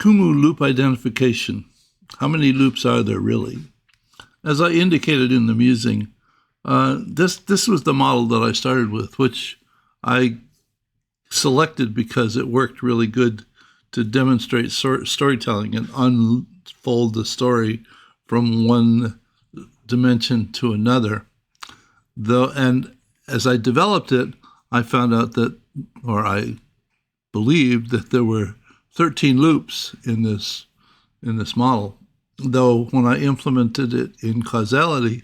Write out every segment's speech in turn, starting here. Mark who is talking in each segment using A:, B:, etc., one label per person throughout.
A: Kumu loop identification. How many loops are there really? As I indicated in the musing, this was the model that I started with, which I selected because it worked really good to demonstrate storytelling and unfold the story from one dimension to another. And as I developed it, I found out that, or I believed that there were 13 loops in this model. Though when I implemented it in causality,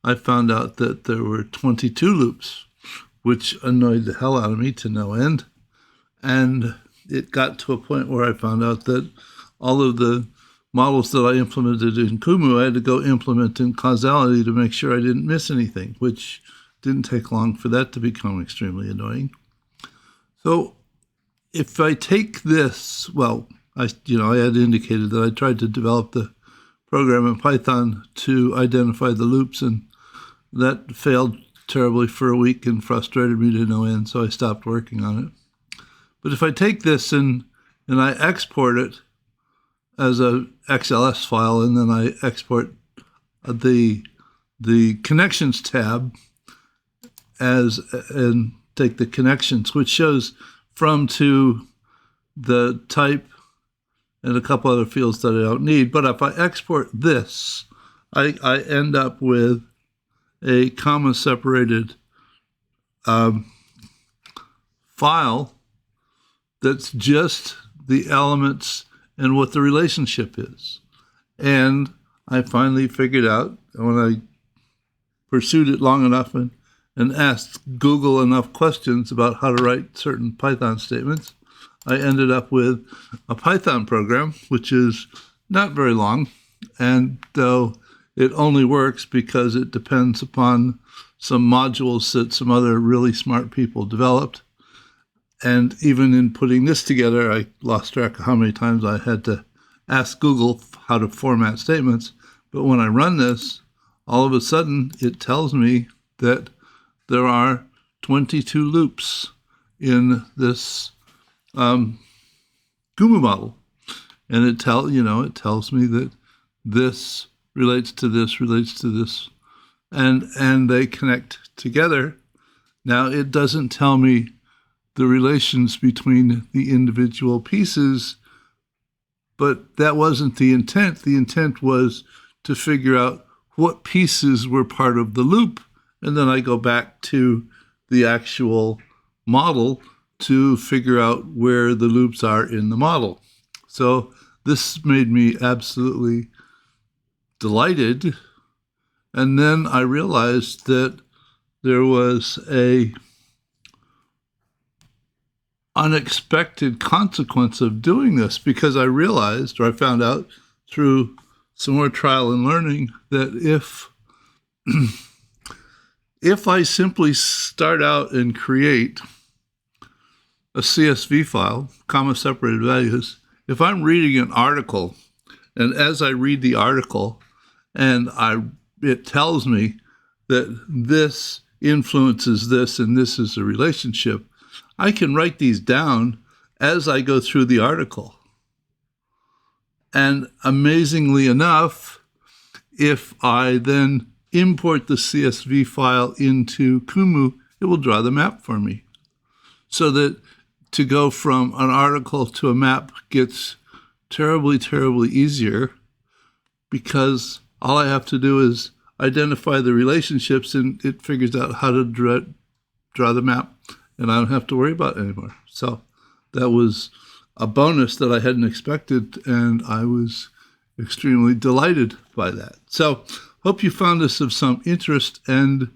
A: I found out that there were 22 loops, which annoyed the hell out of me to no end. And it got to a point where I found out that all of the models that I implemented in Kumu, I had to go implement in causality to make sure I didn't miss anything, which didn't take long for that to become extremely annoying. So if I take this, I had indicated that I tried to develop the program in Python to identify the loops, and that failed terribly for a week and frustrated me to no end, so I stopped working on it. But if I take this and I export it as a XLS file, and then I export the connections tab and take the connections, which shows from to the type and a couple other fields that I don't need. But if I export this, I end up with a comma-separated file that's just the elements and what the relationship is. And I finally figured out, when I pursued it long enough and asked Google enough questions about how to write certain Python statements, I ended up with a Python program, which is not very long, and though it only works because it depends upon some modules that some other really smart people developed. And even in putting this together, I lost track of how many times I had to ask Google how to format statements. But when I run this, all of a sudden it tells me that there are 22 loops in this Kumu model. And it tells me that this relates to this, and they connect together. Now, it doesn't tell me the relations between the individual pieces, but that wasn't the intent. The intent was to figure out what pieces were part of the loop, and then I go back to the actual model to figure out where the loops are in the model. So this made me absolutely delighted. And then I realized that there was a unexpected consequence of doing this, because I realized, or I found out through some more trial and learning, that if I simply start out and create a CSV file, comma-separated values, if I'm reading an article, and as I read the article, and it tells me that this influences this and this is a relationship, I can write these down as I go through the article. And amazingly enough, if I then import the CSV file into Kumu, it will draw the map for me. So that to go from an article to a map gets terribly, terribly easier, because all I have to do is identify the relationships and it figures out how to draw the map, and I don't have to worry about it anymore. So that was a bonus that I hadn't expected, and I was extremely delighted by that. So hope you found this of some interest, and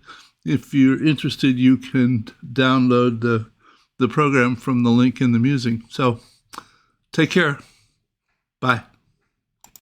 A: if you're interested, you can download the program from the link in the musing. So take care. Bye.